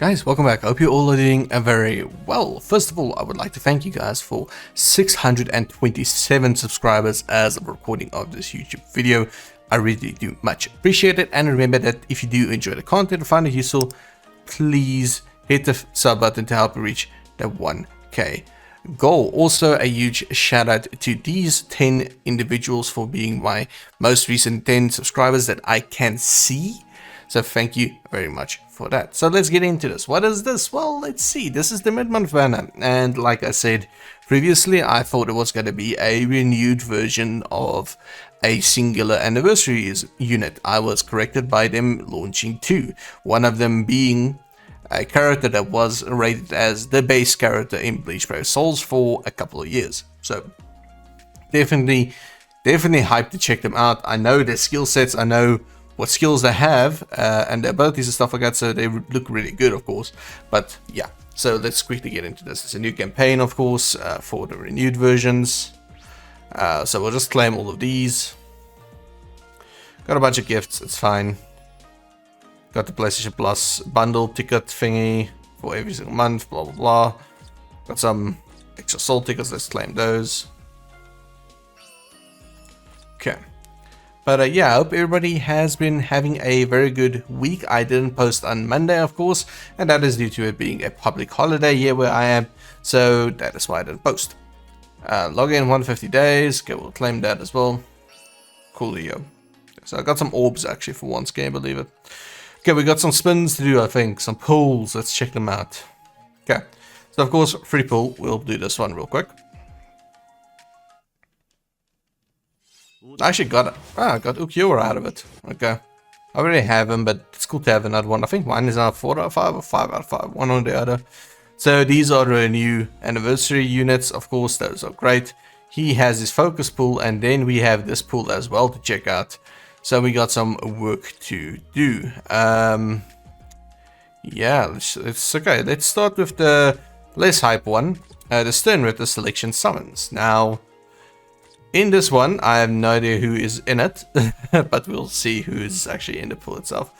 Guys, welcome back. I hope you're all doing very well. First of all, I would like to thank you guys for 627 subscribers as of recording of this YouTube video. I really do much appreciate it. And remember that if you do enjoy the content or find it useful, please hit the sub button to help reach the 1K goal. Also, a huge shout out to these 10 individuals for being my most recent 10 subscribers that I can see. So thank you very much for that. So let's get into this. What is this? Well, let's see. This is the mid-month banner. And like I said previously, I thought it was going to be a renewed version of a singular anniversaries unit. I was corrected by them launching two. One of them being a character that was rated as the base character in Bleach Brave Souls for a couple of years. So definitely hyped to check them out. I know their skill sets. I know what skills they have and their abilities and stuff like that, so they look really good, of course. But yeah, so let's quickly get into this. It's a new campaign, of course, for the renewed versions. So we'll just claim all of these. Got a bunch of gifts, it's fine. Got the PlayStation Plus bundle ticket thingy for every single month, blah blah blah. Got some extra soul tickets, let's claim those. Okay. But yeah, I hope everybody has been having a very good week. I didn't post on Monday, of course, and that is due to it being a public holiday here where I am. So that is why I didn't post. Log in 150 days. Okay, we'll claim that as well. Coolio. So I got some orbs actually for once, can you believe it? Okay, we got some spins to do, I think. Some pulls. Let's check them out. Okay. So of course, free pull. We'll do this one real quick. I actually got it. I got Ukiura out of it. Okay. I already have him, but it's cool to have another one. I think mine is now 4 out of 5 or 5 out of 5. One or the other. So these are the new anniversary units. Of course, those are great. He has his focus pool, and then we have this pool as well to check out. So we got some work to do. Yeah, it's okay. Let's start with the less hype one. The Sternritter Selection Summons. Now, in this one, I have no idea who is in it, but we'll see who is actually in the pool itself.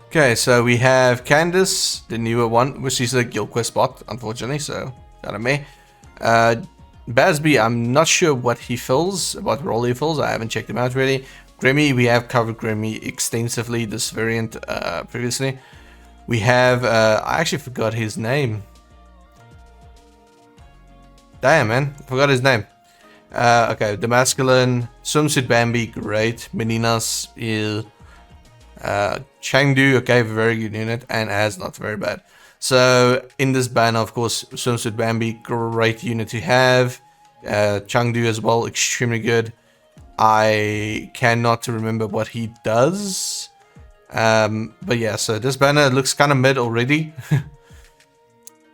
Okay, so we have Candace, the newer one, which is a Guild Quest bot, unfortunately, so kind of meh. Basby, I'm not sure what he fills, what role he fills, I haven't checked him out really. Grimmy, we have covered Grimmy extensively, this variant previously. We have, I actually forgot his name. Damn, man. I forgot his name. Okay, the masculine. Swimsuit Bambi, great. Meninas is Chengdu, okay, very good unit. And Az, not very bad. So, in this banner, of course, Swimsuit Bambi, great unit to have. Chengdu as well, extremely good. I cannot remember what he does. But yeah, so this banner looks kind of mid already.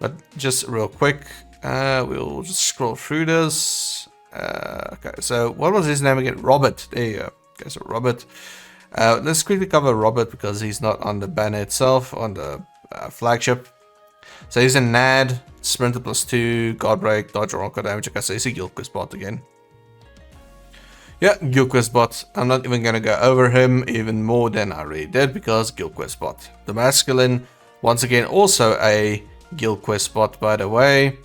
But just real quick. We'll just scroll through this. Okay, so what was his name again? Robert. There you go. Okay, so Robert. Let's quickly cover Robert because he's not on the banner itself, on the flagship. So he's a NAD, Sprinter +2, Guard Break, Dodge Rocket Damage. Okay, so he's a Guild Quest bot again. Yeah, Guild Quest bot. I'm not even going to go over him even more than I already did because Guild Quest bot. The masculine, once again, also a Guild Quest bot, by the way.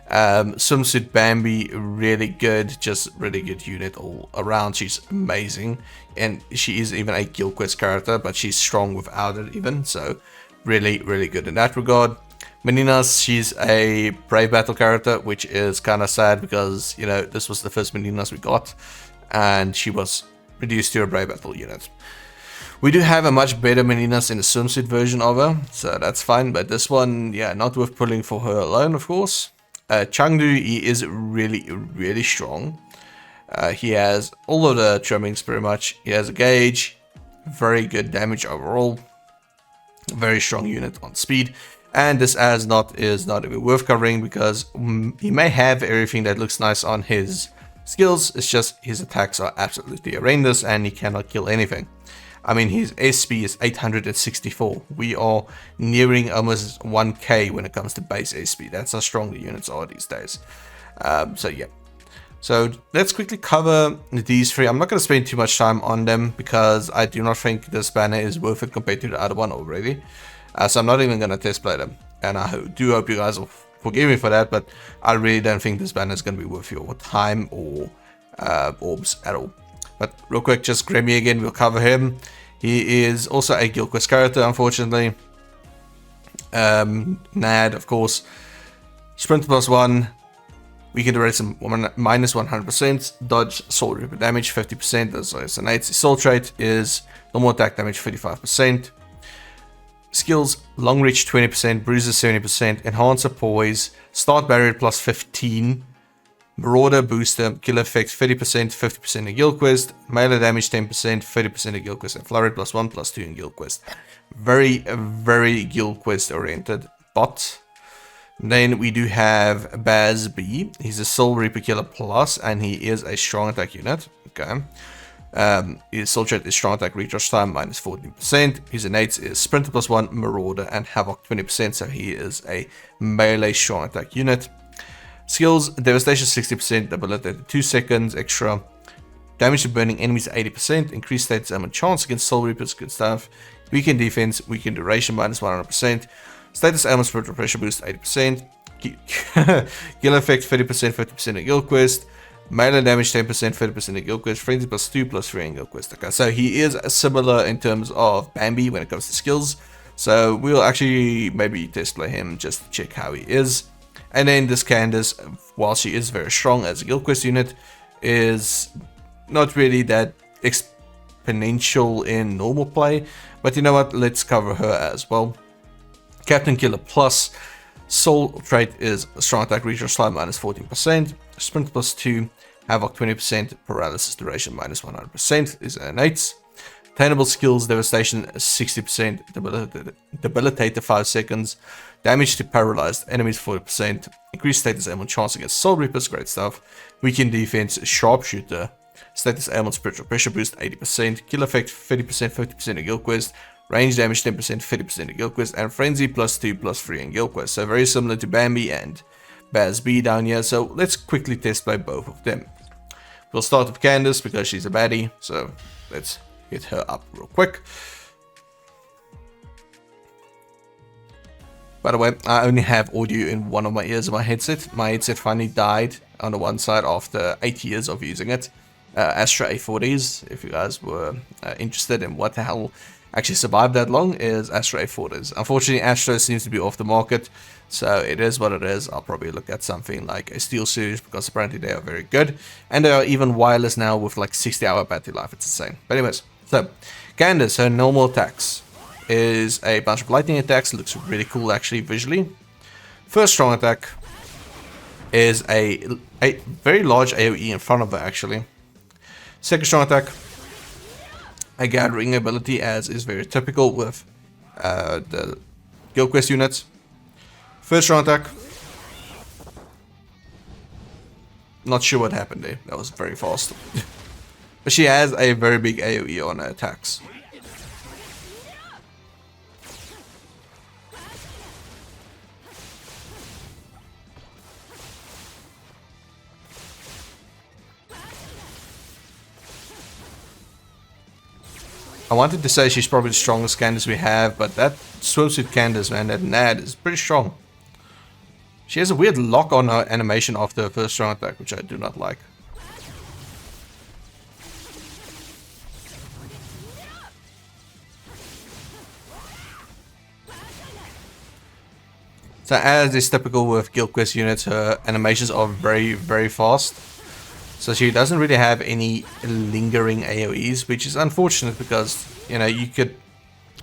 Swimsuit Bambi, really good, just really good unit all around. She's amazing, and she is even a Guild Quest character, but she's strong without it even, so really good in that regard. Meninas, she's a Brave Battle character, which is kind of sad because, you know, this was the first Meninas we got, and she was reduced to a Brave Battle unit. We do have a much better Meninas in the swimsuit version of her, so that's fine, but this one, yeah, not worth pulling for her alone, of course. Chengdu, he is really strong. He has all of the trimmings pretty much. He has a gauge, very good damage overall, very strong unit on speed. And this as not is not even worth covering because he may have everything that looks nice on his skills. It's just his attacks are absolutely horrendous and he cannot kill anything. I mean, his SP is 864. We are nearing almost 1k when it comes to base SP. That's how strong the units are these days. So yeah. So let's quickly cover these three. I'm not going to spend too much time on them because I do not think this banner is worth it compared to the other one already. So I'm not even going to test play them. And I do hope you guys will forgive me for that, but I really don't think this banner is going to be worth your time or orbs at all. But real quick, just Grammy again, we'll cover him. He is also a Guild Quest character, unfortunately. Nad, of course. Sprint +1. Weaken duration minus 100%. Dodge, soul reaper damage 50%. That's an 8. Soul trait is normal attack damage 35%. Skills, long reach 20%, bruises 70%, enhancer poise, start barrier plus 15, marauder booster, kill effect 30%, 50% in Guild Quest, melee damage 10%, 30% in Guild Quest, and flurry +1, +2 in Guild Quest. Very Guild Quest oriented bot. Then we do have Baz B. He's a Soul Reaper Killer Plus, and he is a strong attack unit. Okay. His soul trait is strong attack recharge time minus 14%. His innate is Sprinter +1, Marauder, and Havoc 20%. So he is a melee strong attack unit. Skills, Devastation 60%, debilitated 2 seconds extra. Damage to burning enemies 80%. Increased status ailment chance against Soul Reapers, good stuff. Weakened defense, weakened duration minus 100%. Status ailment spiritual pressure boost 80%. Kill effect 30%, 50% in Guild Quest. Melee damage 10%, 30% in Guild Quest. Frenzy +2, +3 in Guild Quest. Okay, so he is similar in terms of Bambi when it comes to skills. So we'll actually maybe test play him just to check how he is. And then this Candace, while she is very strong as a Guild Quest unit, is not really that exponential in normal play. But you know what? Let's cover her as well. Captain Killer Plus. Soul trait is strong attack recharge time minus 14%. Sprint +2. Havoc 20%. Paralysis duration minus 100% is innate. Attainable skills, devastation 60%. Debilitate 5 seconds. Damage to paralyzed enemies 40%. Increased status ailment chance against Soul Reapers, great stuff. Weakened defense, sharpshooter. Status ailment spiritual pressure boost 80%. Kill effect 30%, 50% in Guild Quest. Range damage 10%, 50% in Guild Quest, and Frenzy +2, +3 in Guild Quest. So very similar to Bambi and Baz B down here. So let's quickly test play both of them. We'll start with Candace because she's a baddie. So let's hit her up real quick. By the way, I only have audio in one of my ears of my headset. My headset finally died on the one side after 8 years of using it. Astra A40s, if you guys were interested in what the hell actually survived that long, is Astra A40s. Unfortunately, Astra seems to be off the market, so it is what it is. I'll probably look at something like a Steel Series because apparently they are very good. And they are even wireless now with like 60-hour battery life. It's insane. But anyways, so Candace, her normal attacks is a bunch of lightning attacks. Looks really cool actually visually. First strong attack is a very large AoE in front of her actually. Second strong attack, a gathering ability, as is very typical with the Guild Quest units. First strong attack, not sure what happened there, that was very fast. But she has a very big AoE on her attacks. I wanted to say she's probably the strongest Candace we have, but that swimsuit Candace, man, that Nad is pretty strong. She has a weird lock on her animation after her first strong attack, which I do not like. So as is typical with Guild Quest units, her animations are very fast. So she doesn't really have any lingering AoEs, which is unfortunate because, you know, you could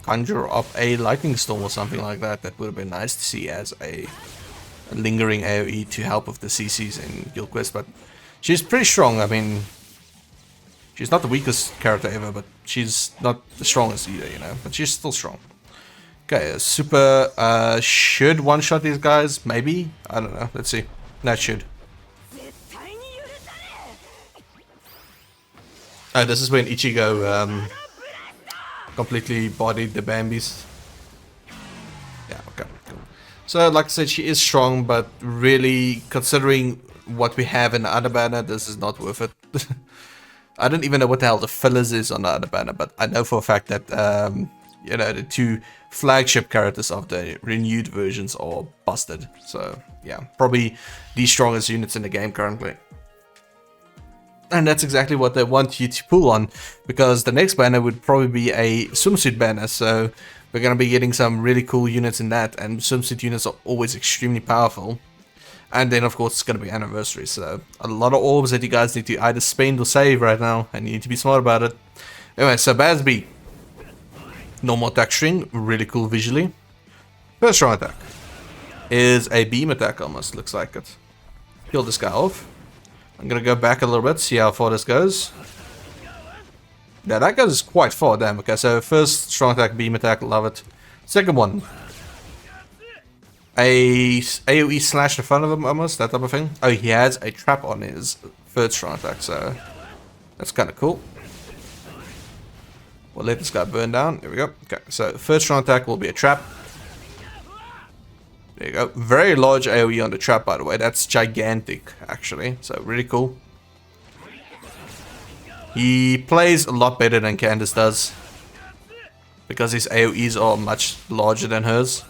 conjure up a lightning storm or something like that. That would have been nice to see as a lingering AoE to help with the CCs in Guild Quest. But she's pretty strong. I mean, she's not the weakest character ever, but she's not the strongest either, you know. But she's still strong. Okay, super should one-shot these guys, maybe? I don't know. Let's see. That should. This is when Ichigo completely bodied the Bambis. Yeah, okay, cool. So, like I said, she is strong, but really, considering what we have in the other banner, this is not worth it. I don't even know what the hell the fillers is on the other banner, but I know for a fact that, you know, the 2 flagship characters of the renewed versions are busted. So, yeah, probably the strongest units in the game currently. And that's exactly what they want you to pull on, because the next banner would probably be a swimsuit banner, so we're going to be getting some really cool units in that, and swimsuit units are always extremely powerful. And then of course it's going to be anniversary, so a lot of orbs that you guys need to either spend or save right now, and you need to be smart about it. Anyway, so Basby, normal attack string, really cool visually. First strong attack is a beam attack, almost looks like it. Kill this guy off. I'm gonna go back a little bit, see how far this goes. Yeah, that goes quite far, damn. Okay, so first strong attack, beam attack, love it. Second one, a AoE slash in front of him, almost, that type of thing. Oh, he has a trap on his third strong attack, so that's kind of cool. We'll let this guy burn down. There we go. Okay, so first strong attack will be a trap. There you go. Very large AoE on the trap, by the way. That's gigantic, actually. So, really cool. He plays a lot better than Candace does, because his AoEs are much larger than hers.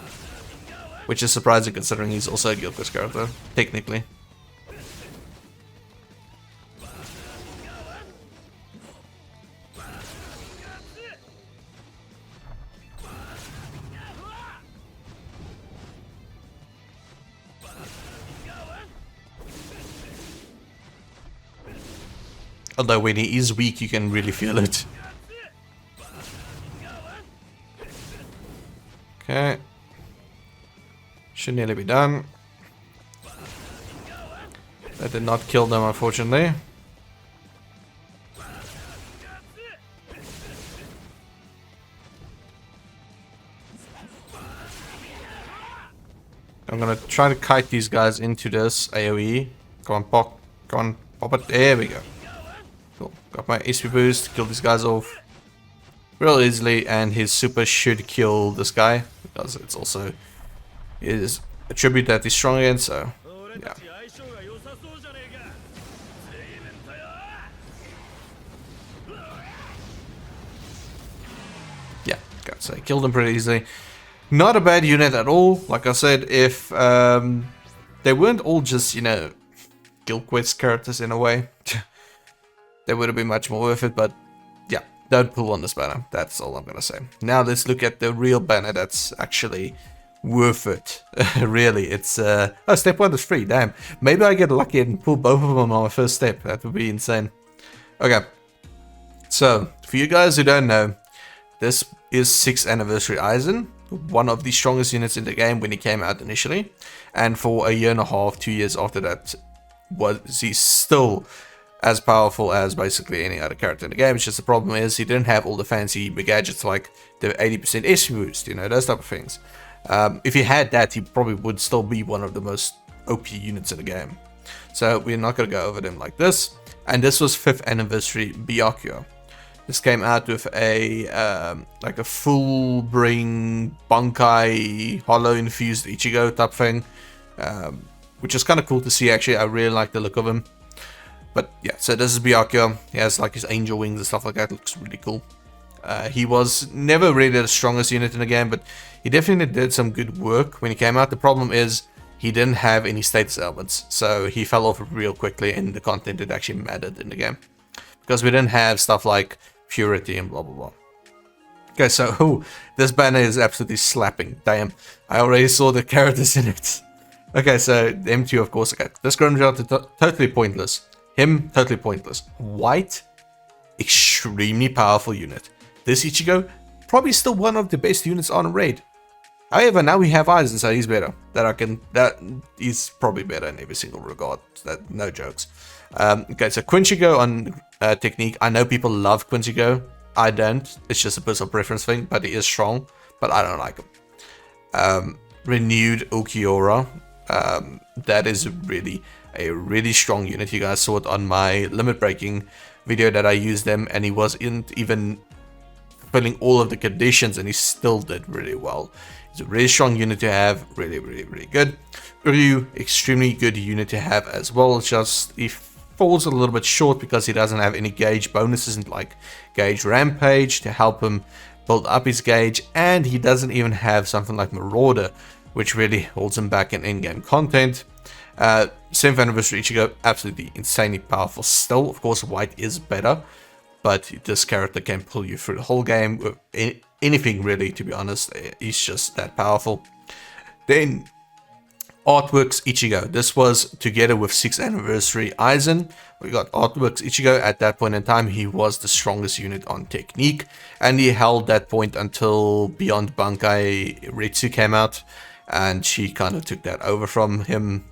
Which is surprising considering he's also a Guild Quest character, technically. Although when he is weak, you can really feel it. Okay. Should nearly be done. That did not kill them, unfortunately. I'm gonna try to kite these guys into this AoE. Come on, pop. Come on, pop it. There we go. Cool. Got my HP boost. Kill these guys off real easily, and his super should kill this guy, because it's also his attribute that he's strong against, so yeah. Yeah, okay, so I killed him pretty easily. Not a bad unit at all. Like I said, if they weren't all just, you know, Guild Quest characters in a way, they would have been much more worth it, but yeah, don't pull on this banner. That's all I'm gonna say. Now let's look at the real banner that's actually worth it. Really, it's oh, step 1 is free, damn. Maybe I get lucky and pull both of them on my first step. That would be insane. Okay, so for you guys who don't know, this is 6th anniversary Aizen, one of the strongest units in the game when he came out initially, and for a year and a half, 2 years after that, was he still as powerful as basically any other character in the game. It's just the problem is he didn't have all the fancy gadgets like the 80% SP boost, you know, those type of things. If he had that, he probably would still be one of the most OP units in the game. So we're not going to go over them like this. And this was 5th anniversary Byakuya. This came out with a like a full bring Bankai hollow infused Ichigo type thing, which is kind of cool to see. Actually, I really like the look of him. But yeah, so this is Byakuya. He has like his angel wings and stuff like that. Looks really cool. He was never really the strongest unit in the game, but he definitely did some good work when he came out. The problem is he didn't have any status elements, so he fell off real quickly in the content that actually mattered in the game, because we didn't have stuff like purity and blah blah blah. Okay, so ooh, this banner is absolutely slapping. Damn, I already saw the characters in it. Okay, so M2, of course. Okay, this Grimjaw totally pointless. Him, totally pointless. White, extremely powerful unit. This Ichigo, probably still one of the best units on a raid. However, now we have Aizen, so he's better. That he's probably better in every single regard. That no jokes. Okay, so Quinchigo on technique. I know people love Quinchigo. I don't. It's just a personal preference thing, but he is strong. But I don't like him. Renewed Ukiora. That is really a really strong unit. You guys saw it on my limit breaking video that I used them, and he wasn't even fulfilling all of the conditions, and he still did really well. It's a really strong unit to have. Really, really, really good. Ryu, extremely good unit to have as well. It's just he falls a little bit short because he doesn't have any gauge bonuses like gauge rampage to help him build up his gauge, and he doesn't even have something like Marauder, which really holds him back in in-game content. 7th anniversary Ichigo, absolutely insanely powerful still. Of course, white is better, but this character can pull you through the whole game with anything really, to be honest. He's just that powerful. Then Artworks Ichigo. This was together with 6th anniversary Aizen. We got Artworks Ichigo. At that point in time, he was the strongest unit on technique, and he held that point until Beyond Bankai Ritsu came out, and she kind of took that over from him.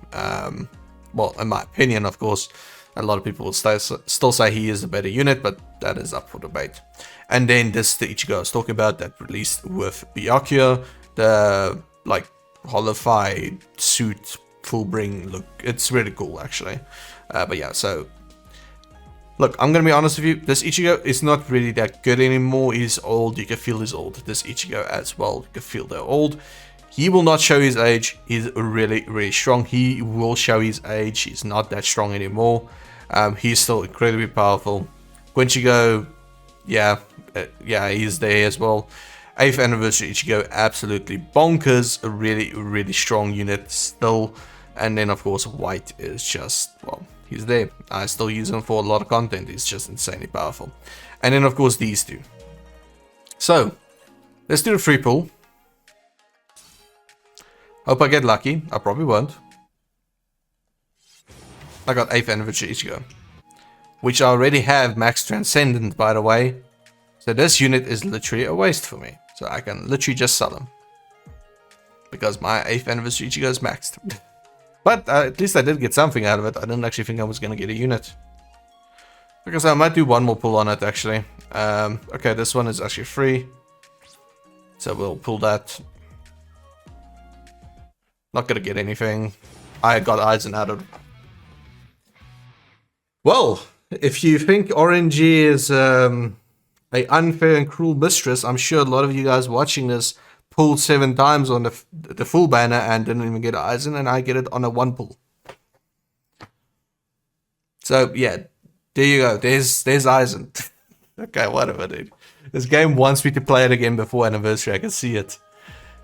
Well, in my opinion, of course, a lot of people will still say he is a better unit, but that is up for debate. And then this the Ichigo I was talking about that released with Byakuya, the like holified suit full bring look. It's really cool actually. But yeah, so look, I'm gonna be honest with you, this Ichigo is not really that good anymore. He's old, you can feel he's old. This Ichigo as well, you can feel they're old. He will not show his age. He's really strong. He will show his age. He's not that strong anymore. He's still incredibly powerful. Quinchigo, yeah, he's there as well. 8th anniversary Ichigo, absolutely bonkers. A really strong unit still. And then of course white is just, well, he's there. I still use him for a lot of content. He's just insanely powerful. And then of course these two. So let's do the free pull. Hope I get lucky. I probably won't. I got 8th anniversary Ichigo, which I already have max transcendent, by the way. So this unit is literally a waste for me. So I can literally just sell him, because my 8th anniversary Ichigo is maxed. But at least I did get something out of it. I didn't actually think I was going to get a unit. Because I might do one more pull on it actually. Okay, this one is actually free. So we'll pull that. Not gonna get anything. I got Aizen out of. Well, if you think RNG is a unfair and cruel mistress, I'm sure a lot of you guys watching this pulled 7 times on the full banner and didn't even get Aizen, and I get it on a 1 pull. So yeah, there you go. There's Aizen. Okay, whatever, dude. This game wants me to play it again before anniversary. I can see it.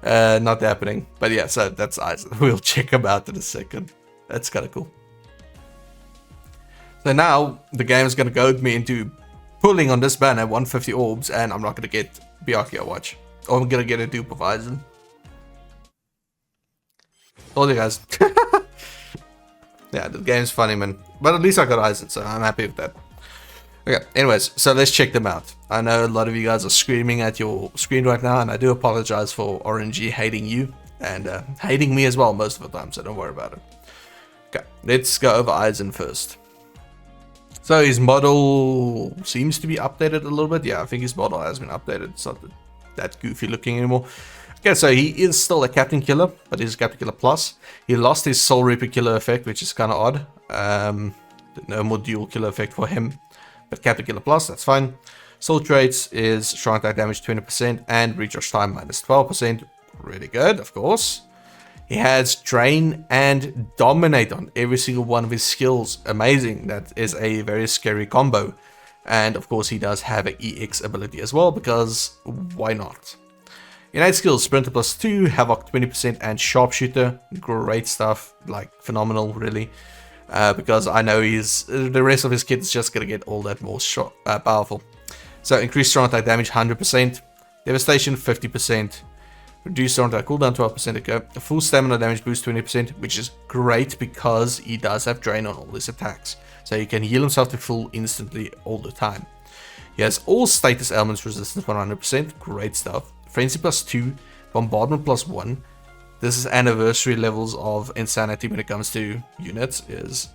Not happening. But yeah, so that's Aizen. We'll check him out in a second. That's kind of cool. So now the game is going to goad me into pulling on this banner 150 orbs, and I'm not going to get Byakuya watch. Or I'm going to get a dupe of Aizen. Told you guys. Yeah, the game's funny, man. But at least I got Aizen, so I'm happy with that. Okay, anyways, so let's check them out. I know a lot of you guys are screaming at your screen right now, and I do apologize for RNG hating you, and hating me as well most of the time, so don't worry about it. Okay, let's go over Aizen first. So his model seems to be updated a little bit. Yeah, I think his model has been updated. It's not that goofy looking anymore. Okay, so he is still a Captain Killer, but he's a Captain Killer Plus. He lost his Soul Reaper Killer effect, which is kind of odd. No more dual killer effect for him. But Captain Killer Plus, that's fine. Soul traits is strong attack damage 20% and recharge time minus 12%. Really good, of course. He has Drain and Dominate on every single one of his skills. Amazing. That is a very scary combo. And of course he does have an EX ability as well, because why not? Innate skills, Sprinter plus 2, Havoc 20% and Sharpshooter. Great stuff, like phenomenal really. Because I know the rest of his kit is just going to get all that more powerful. So increased strong attack damage 100%, devastation 50%, reduced strong attack cooldown 12%, okay. A full stamina damage boost 20%, which is great because he does have drain on all his attacks. So he can heal himself to full instantly all the time. He has all status elements resistance 100%, great stuff. Frenzy plus 2, bombardment plus 1. This is anniversary levels of insanity when it comes to units. Is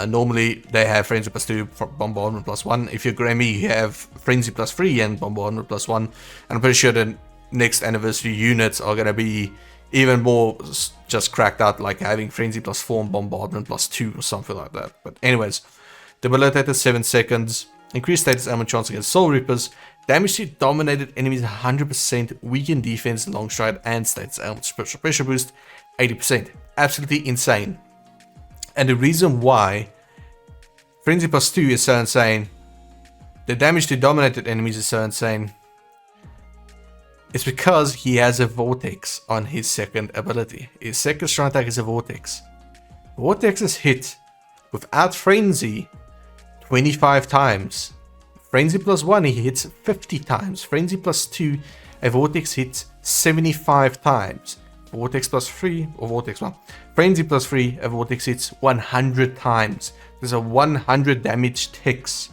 normally they have frenzy plus 2, bombardment plus 1. If you're Grammy, you have frenzy plus 3 and bombardment plus 1. And I'm pretty sure the next anniversary units are going to be even more just cracked out, like having frenzy plus 4 and bombardment plus 2 or something like that. But anyways, debilitated 7 seconds, increased status element chance against Soul Reapers, damage to dominated enemies 100%, weaken defense, long stride, and status element special pressure boost 80%. Absolutely insane. And the reason why Frenzy plus 2 is so insane, the damage to dominated enemies is so insane, it's because he has a vortex on his second ability. His second strong attack is a vortex. Vortex is hit without Frenzy 25 times. Frenzy plus 1 he hits 50 times. Frenzy plus 2 a vortex hits 75 times. Vortex plus 3 or vortex 1. Frenzy plus 3 a vortex hits 100 times. There's a 100 damage ticks.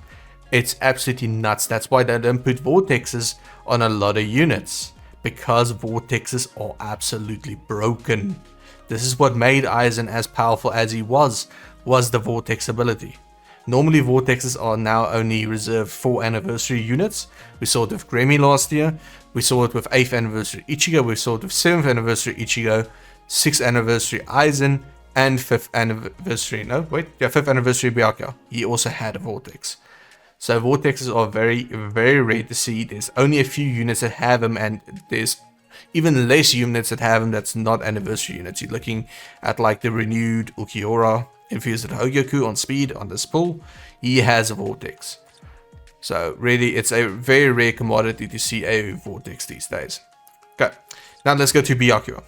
It's absolutely nuts. That's why they don't put vortexes on a lot of units, because vortexes are absolutely broken. This is what made Aizen as powerful as he was the vortex ability. Normally vortexes are now only reserved for anniversary units. We saw it with Grammy last year. We saw it with 8th anniversary Ichigo. We saw it with 7th anniversary Ichigo, 6th anniversary Aizen, and 5th anniversary, 5th anniversary Byakuya. He also had a vortex. So vortexes are very, very rare to see. There's only a few units that have them, and there's even less units that have them that's not anniversary units. You're looking at like the renewed Ulquiorra, infused Hogyoku on speed on this pull. He has a vortex. So really, it's a very rare commodity to see a vortex these days. Okay, now let's go to Byakuya.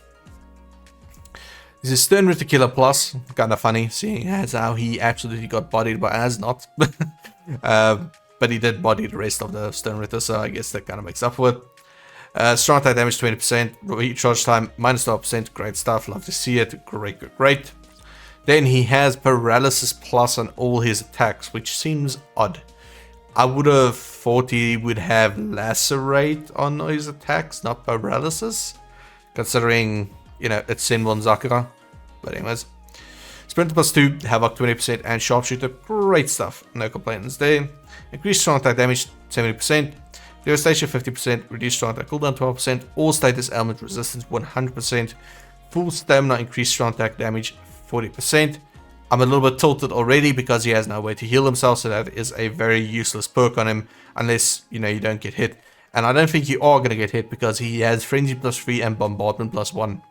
This is Stern Ritter Killer Plus. Kind of funny seeing as how he absolutely got bodied by Asnot. But he did body the rest of the Stern Ritter, so I guess that kind of makes up for it. Strong attack damage 20%, recharge time minus 12%, great stuff, love to see it, great, great, great. Then he has paralysis plus on all his attacks, which seems odd. I would have thought he would have lacerate on his attacks, not paralysis, considering, you know, it's Senbon Sakura. But anyways, Sprinter plus 2, Havoc 20%, and Sharpshooter, great stuff, no complaints there. Increased strong attack damage 70%, Devastation 50%, reduced strong attack cooldown 12%, all status element resistance 100%, full stamina increased strong attack damage 40%. I'm a little bit tilted already because he has no way to heal himself, so that is a very useless perk on him unless, you know, you don't get hit. And I don't think you are going to get hit because he has Frenzy plus 3 and Bombardment plus 1.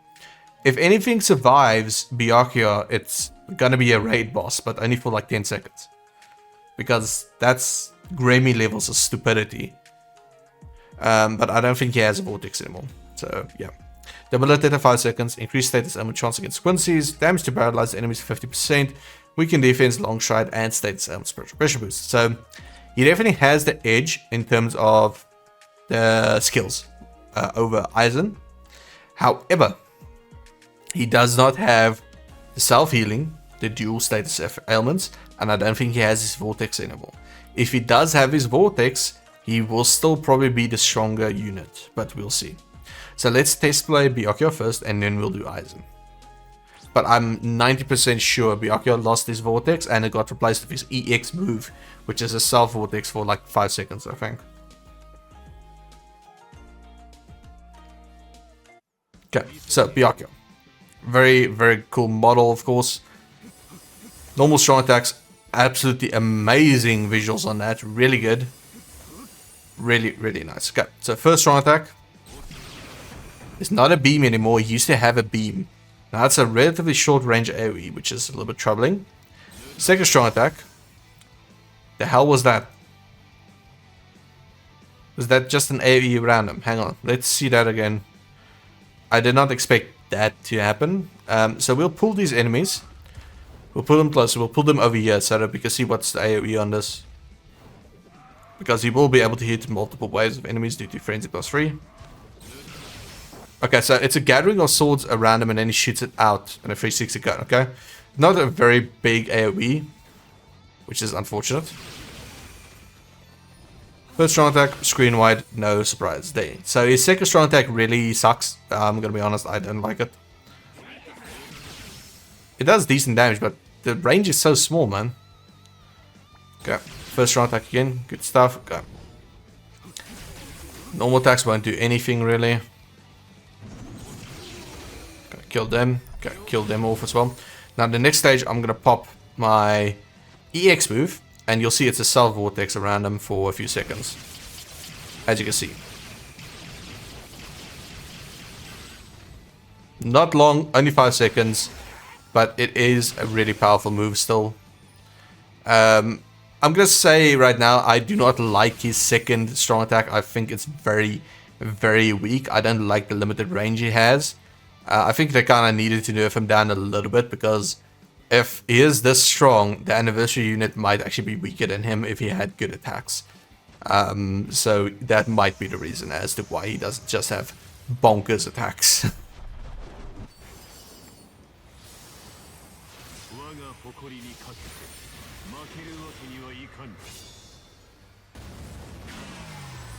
If anything survives Byakuya, it's going to be a raid boss, but only for like 10 seconds. Because that's Grammy levels of stupidity. But I don't think he has a vortex anymore. So, yeah. Debilitated 5 seconds, increased status element chance against Quincy's, damage to paralyzed enemies 50%, weaken defense, long stride, and status element spiritual pressure boost. So, he definitely has the edge in terms of the skills over Aizen. However, he does not have the self-healing, the dual status ailments, and I don't think he has his vortex anymore. If he does have his vortex, he will still probably be the stronger unit, but we'll see. So let's test play Byakuya first, and then we'll do Aizen. But I'm 90% sure Byakuya lost his vortex, and it got replaced with his EX move, which is a self-vortex for like 5 seconds, I think. Okay, so Byakuya. Very, very cool model, of course. Normal strong attacks, absolutely amazing visuals on that, really good. Really, really nice. Okay, so first strong attack. It's not a beam anymore. He used to have a beam. Now it's a relatively short range AoE, which is a little bit troubling. Second strong attack. The hell was that? Was that just an AoE random? Hang on, let's see that again. I did not expect that to happen. So we'll pull these enemies. We'll pull them closer. We'll pull them over here so that we can see what's the AoE on this. Because he will be able to hit multiple waves of enemies due to Frenzy plus 3. Okay, so it's a gathering of swords around him and then he shoots it out in a 360 gun, okay? Not a very big AoE, which is unfortunate. First strong attack, screen wide, no surprise there. So his second strong attack really sucks. I'm gonna be honest, I don't like it. It does decent damage, but the range is so small, man. Okay, first strong attack again, good stuff. Okay. Normal attacks won't do anything really. Kill them. Okay, kill them off as well. Now the next stage I'm gonna pop my EX move, and you'll see it's a self vortex around them for a few seconds. As you can see. Not long, only 5 seconds, but it is a really powerful move still. I'm gonna say right now, I do not like his second strong attack. I think it's very, very weak. I don't like the limited range he has. I think they kind of needed to nerf him down a little bit, because if he is this strong, the anniversary unit might actually be weaker than him if he had good attacks. So that might be the reason as to why he doesn't just have bonkers attacks.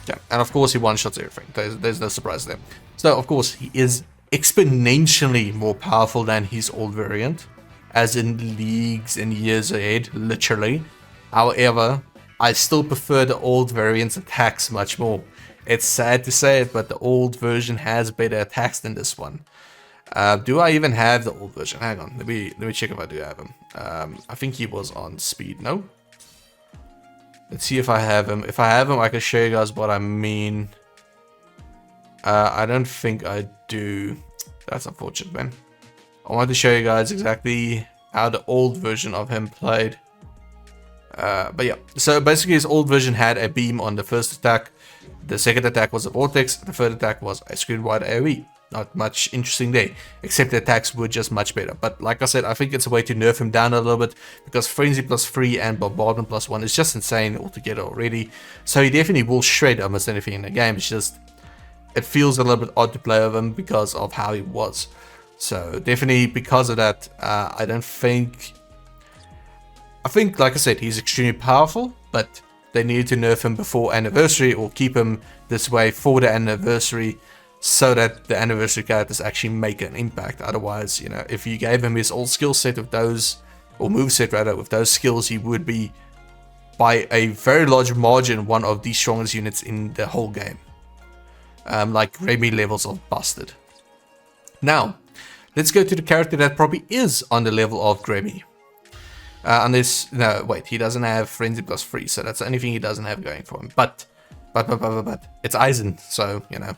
Yeah, and of course he one-shots everything. There's no surprise there. So of course he is exponentially more powerful than his old variant, as in leagues and years ahead, literally. However, I still prefer the old variant's attacks much more. It's sad to say it, but the old version has better attacks than this one. Do I even have the old version? Hang on, let me check if I do have him. I think he was on speed. No. Let's see if I have him. If I have him, I can show you guys what I mean. I don't think I do. That's unfortunate, man. I want to show you guys exactly how the old version of him played. But yeah, so basically his old version had a beam on the first attack. The second attack was a vortex. The third attack was a screen-wide AoE. Not much interesting there, except the attacks were just much better. But like I said, I think it's a way to nerf him down a little bit, because Frenzy +3 and Bombardment +1 is just insane altogether already. So he definitely will shred almost anything in the game. It's just, it feels a little bit odd to play with him because of how he was. So definitely because of that, I think, like I said, he's extremely powerful, but they needed to nerf him before anniversary, or keep him this way for the anniversary, so that the anniversary characters actually make an impact. Otherwise, you know, if you gave him his old skill set with those, or moveset rather, with those skills, he would be, by a very large margin, one of the strongest units in the whole game. Like Remy levels of busted. Now, let's go to the character that probably is on the level of Grammy. Unless, no, wait, he doesn't have Frenzy +3, so that's the only thing he doesn't have going for him. But, it's Aizen, so, you know.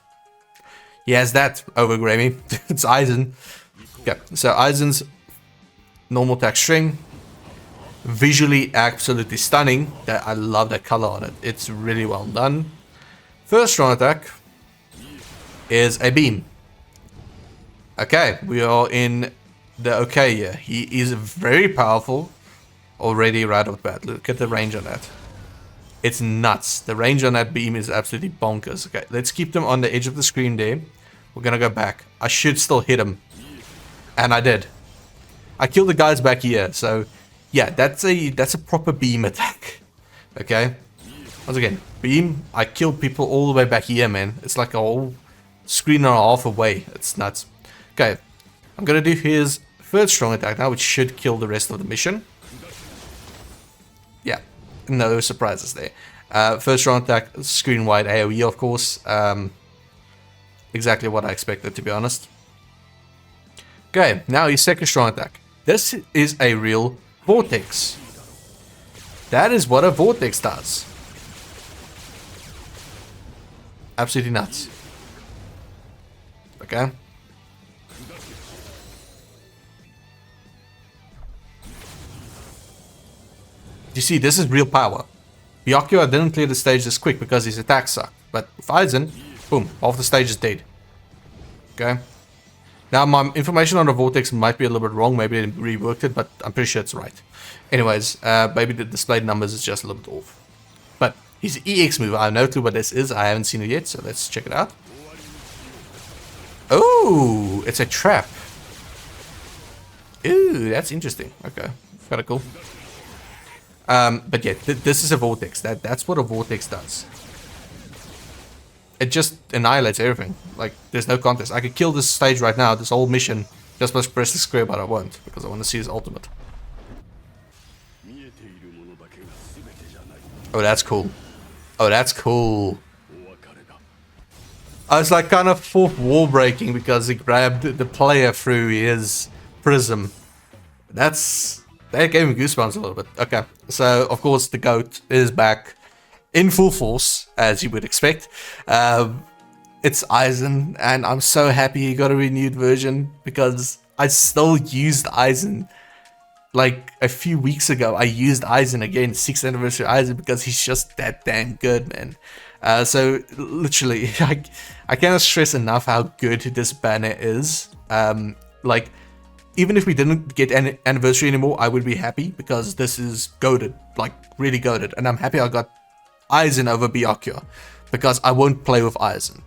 He has that over Grammy. It's Aizen. Okay, so Aizen's normal attack string. Visually absolutely stunning. I love that color on it. It's really well done. First strong attack is a beam. Okay, we are in the okay here. He is very powerful already right off the bat. Look at the range on that. It's nuts. The range on that beam is absolutely bonkers. Okay, let's keep them on the edge of the screen there. We're gonna go back. I should still hit him. And I did. I killed the guys back here, so yeah, that's a proper beam attack. Okay? Once again, beam, I killed people all the way back here, man. It's like a whole screen and a half away. It's nuts. Okay, I'm gonna do his third strong attack now, which should kill the rest of the mission. Yeah, no surprises there. First strong attack, screen wide AoE, of course. Exactly what I expected, to be honest. Okay, now his second strong attack. This is a real vortex. That is what a vortex does. Absolutely nuts. Okay. You see, this is real power. Byakuya didn't clear the stage this quick because his attacks suck. But with Aizen, boom, half the stage is dead. Okay. Now, my information on the vortex might be a little bit wrong. Maybe they reworked it, but I'm pretty sure it's right. Anyways, maybe the displayed numbers is just a little bit off. But his EX move, I have no clue what this is. I haven't seen it yet, so let's check it out. Oh, it's a trap. Ooh, that's interesting. Okay, kind of cool. But yeah, this is a vortex. That's what a vortex does. It just annihilates everything. Like, there's no contest. I could kill this stage right now, this whole mission, just by pressing square, but I won't, because I want to see his ultimate. Oh, that's cool. Oh, that's cool. I was like kind of fourth wall breaking because he grabbed the player through his prism. That gave me goosebumps a little bit. Okay, so of course the GOAT is back in full force, as you would expect. it's Aizen, and I'm so happy he got a renewed version because I still used Aizen. Like a few weeks ago, I used Aizen again, 6th anniversary Aizen, because he's just that damn good, man. So literally, I cannot stress enough how good this banner is. Like, even if we didn't get an anniversary anymore, I would be happy because this is goated, like really goated, and I'm happy I got Aizen over Byakuya because I won't play with Aizen.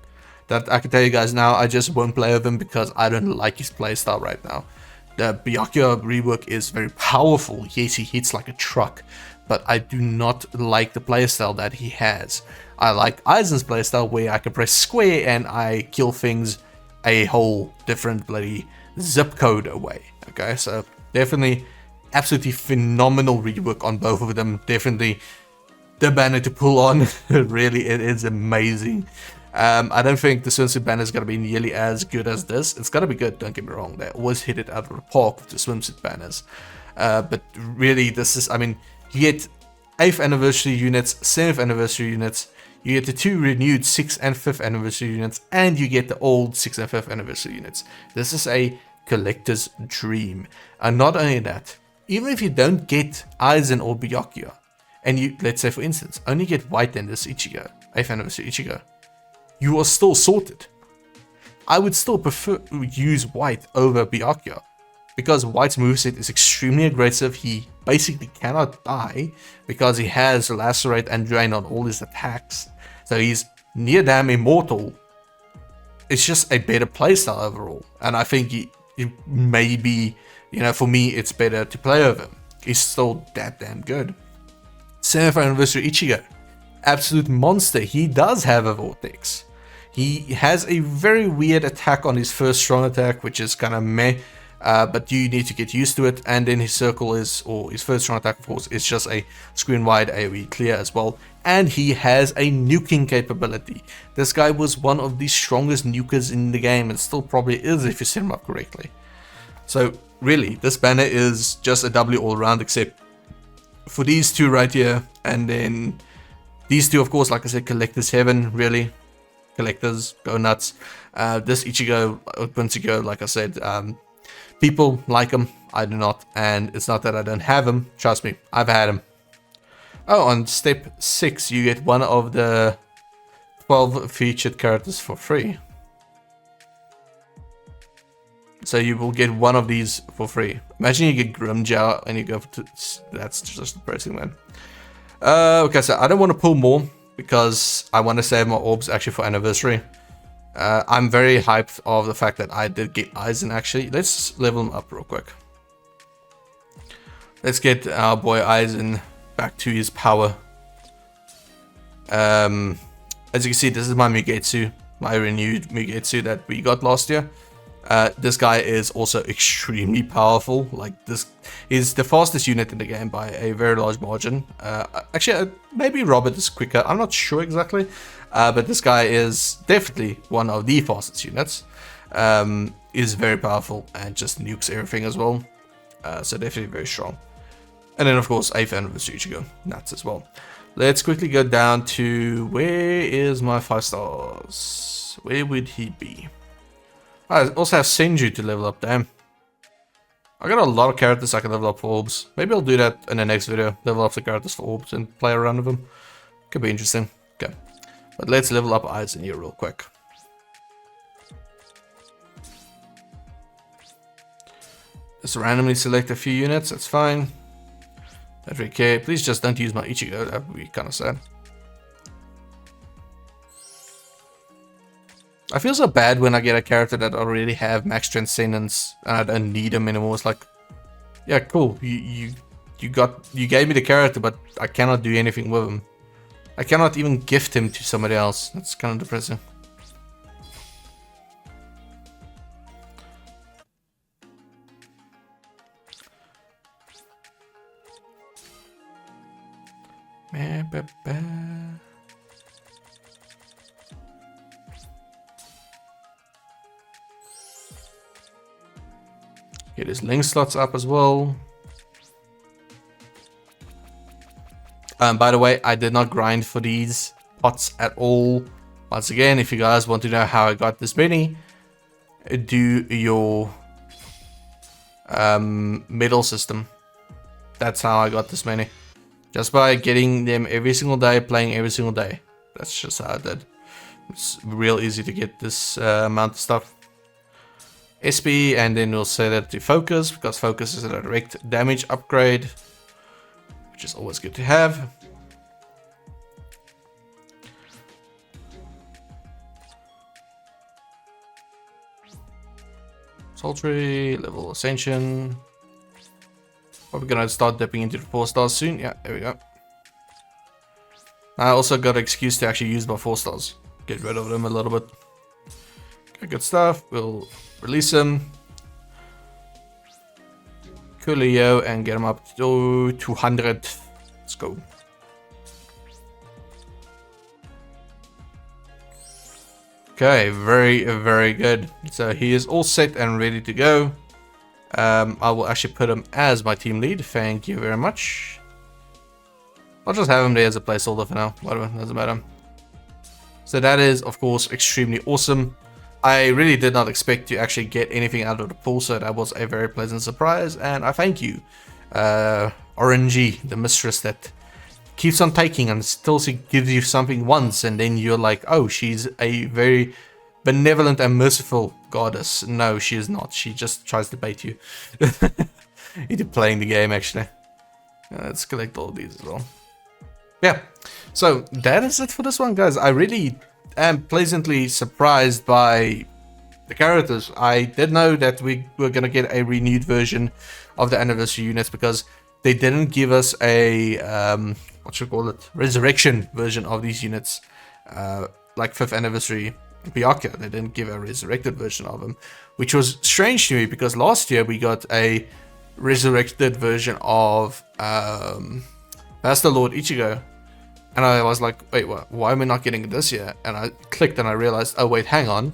That I can tell you guys now, I just won't play with him because I don't like his playstyle right now. The Byakuya rework is very powerful. Yes, he hits like a truck, but I do not like the playstyle that he has. I like Aizen's playstyle where I can press square and I kill things a whole different bloody zip code away. Okay, so definitely absolutely phenomenal rework on both of them. Definitely the banner to pull on. Really, it is amazing. I don't think the swimsuit banner is going to be nearly as good as this. It's going to be good, don't get me wrong. They always hit it out of the park with the swimsuit banners. But really, this is, I mean, you get 8th anniversary units, 7th anniversary units, you get the 2 renewed 6th and 5th anniversary units, and you get the old 6th and 5th anniversary units. This is a collector's dream. And not only that, even if you don't get Aizen or Byakuya, and you, let's say for instance, only get white and this Ichigo, 8th anniversary Ichigo, you are still sorted. I would still prefer use white over Byakuya because white's moveset is extremely aggressive. He basically cannot die because he has lacerate and drain on all his attacks. So he's near damn immortal. It's just a better playstyle overall. And I think he maybe, you know, for me, it's better to play over him. He's still that damn good. 7th anniversary Ichigo, absolute monster. He does have a vortex. He has a very weird attack on his first strong attack, which is kind of meh, but you need to get used to it. And then his circle is, or his first strong attack, of course, is just a screen wide AoE clear as well. And he has a nuking capability. This guy was one of the strongest nukers in the game, and still probably is if you set him up correctly. So really, this banner is just a W all around, except for these two right here, and then these two, of course, like I said, collector's heaven, really. Collectors, go nuts. This Ichigo, Quincygo, like I said, people like him, I do not, and it's not that I don't have him, trust me, I've had him. Oh, on step 6, you get one of the 12 featured characters for free. So you will get one of these for free. Imagine you get Grimjaw and you go for that's just depressing, man. Okay, so I don't want to pull more because I want to save my orbs actually for anniversary. I'm very hyped of the fact that I did get Aizen actually. Let's level him up real quick. Let's get our boy Aizen back to his power. As you can see, this is my Mugetsu, my renewed Mugetsu that we got last year. This guy is also extremely powerful. Like, this is the fastest unit in the game by a very large margin. Actually, maybe Robert is quicker. I'm not sure exactly. But this guy is definitely one of the fastest units. Is very powerful and just nukes everything as well. So definitely very strong. And then, of course, 8th anniversary Ichigo. Nuts as well. Let's quickly go down to, where is my 5 stars? Where would he be? I also have Senju to level up, damn. I got a lot of characters I can level up for orbs. Maybe I'll do that in the next video. Level up the characters for orbs and play around with them. Could be interesting. Okay. But let's level up Aizen here real quick. Just randomly select a few units, that's fine. Don't really care. Please just don't use my Ichigo, that would be kind of sad. I feel so bad when I get a character that already have max transcendence and I don't need them anymore. It's like, yeah, cool. You gave me the character, but I cannot do anything with him. I cannot even gift him to somebody else. That's kind of depressing. Get his link slots up as well. By the way, I did not grind for these pots at all Once again, if you guys want to know how I got this many, do your medal system. That's how I got this many. Just by getting them every single day, playing every single day. That's just how I did. It's real easy to get this amount of stuff. SP, and then we'll set it to focus, because focus is a direct damage upgrade, which is always good to have. Sultry, level ascension. Probably gonna start dipping into the 4 stars soon. Yeah, there we go. I also got an excuse to actually use my 4 stars. Get rid of them a little bit. Okay, good stuff. We'll release him. Coolio and get him up to 200. Let's go. Okay, very good. So he is all set and ready to go. I will actually put him as my team lead. Thank you very much. I'll just have him there as a placeholder for now. Whatever, doesn't matter. So that is, of course, extremely awesome. I really did not expect to actually get anything out of the pool, so that was a very pleasant surprise. And I thank you, RNG, the mistress that keeps on taking and still gives you something once, and then you're like, oh, she's a very benevolent and merciful goddess. No, she is not. She just tries to bait you into playing the game, actually. Let's collect all these as well. Yeah, so that is it for this one, guys. I really am pleasantly surprised by the characters. I did know that we were going to get a renewed version of the anniversary units, because they didn't give us a what should I call it, resurrection version of these units, like 5th anniversary Byakuya. They didn't give a resurrected version of them, which was strange to me, because last year we got a resurrected version of Master Lord Ichigo, and I was like, wait, what? Why am I not getting it this year? And I clicked and I realized, oh wait, hang on,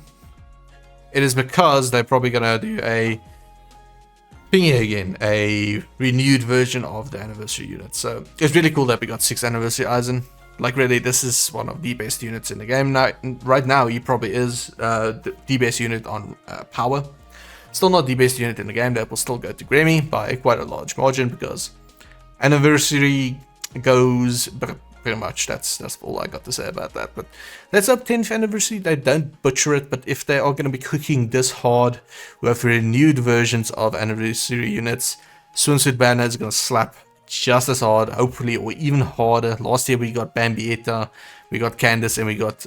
it is because they're probably gonna do a thingy again, a renewed version of the anniversary unit. So it's really cool that we got 6th anniversary Aizen. Like, really, this is one of the best units in the game. Now, right now, he probably is the best unit on power. Still not the best unit in the game. That will still go to Grammy by quite a large margin, because anniversary goes pretty much. That's all I got to say about that. But let's up 10th anniversary. They don't butcher it, but if they are going to be cooking this hard with renewed versions of anniversary units, Swimsuit Banner is going to slap just as hard, hopefully, or even harder. Last year we got Bambietta, we got Candace, and we got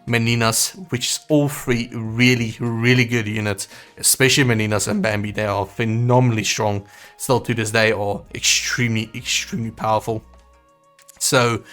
Meninas, which is all 3 really good units, especially Meninas and Bambi. They are phenomenally strong, still to this day, are extremely powerful. So,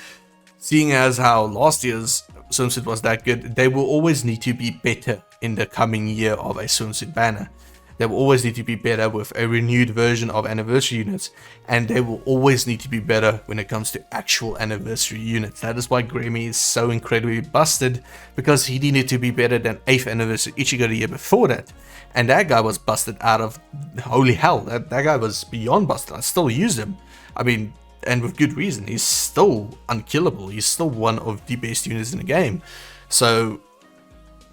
seeing as how last year's swimsuit was that good, they will always need to be better in the coming year of a Swimsuit Banner. They will always need to be better with a renewed version of anniversary units, and they will always need to be better when it comes to actual anniversary units. That is why Grammy is so incredibly busted, because he needed to be better than 8th anniversary Ichigo the year before that, and that guy was busted out of holy hell. That guy was beyond busted. I still use him, I mean, and with good reason. He's still unkillable. He's still one of the best units in the game. So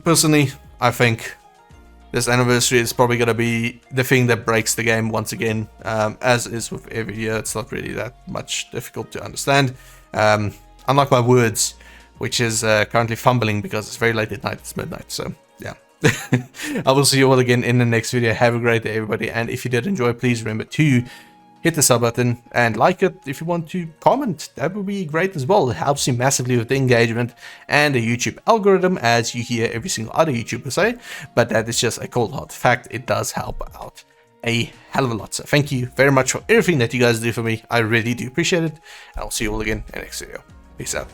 personally, I think this anniversary is probably going to be the thing that breaks the game once again, as is with every year. It's not really that much difficult to understand. Unlike my words, which is currently fumbling because it's very late at night, it's midnight, so yeah. I will see you all again in the next video. Have a great day, everybody, and if you did enjoy, please remember to hit the sub button and like it. If you want to comment, that would be great as well. It helps you massively with the engagement and the YouTube algorithm, as you hear every single other YouTuber say, but that is just a cold hard fact. It does help out a hell of a lot. So thank you very much for everything that you guys do for me. I really do appreciate it. I'll see you all again in the next video. Peace out.